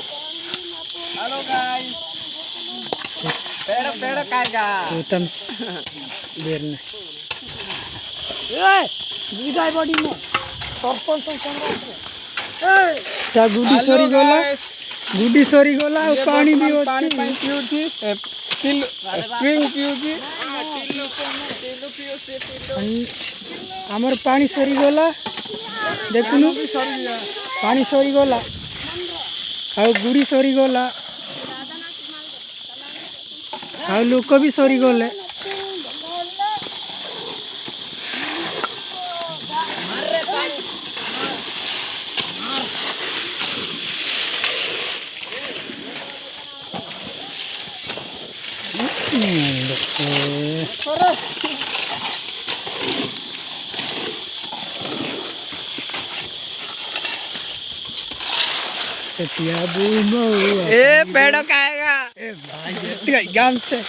hello guys, पेड़ पेड़ कागा उत्तम बेर में ए बिगाई बॉडी में सरपंच कैमरा ए ता गुडी सरी गोला पानी भी पानी पानी पिउची तिल स्ट्रिंग पिउची हमर पानी सरी गोला देखुनु पानी सरी गोला ଆଉ ଗୁଡ଼ି ସରି ଗଲା ଆଉ ଲୋକ ବି ସରି ଗଲେ ए पेड़ खाएगा ए भाई गान से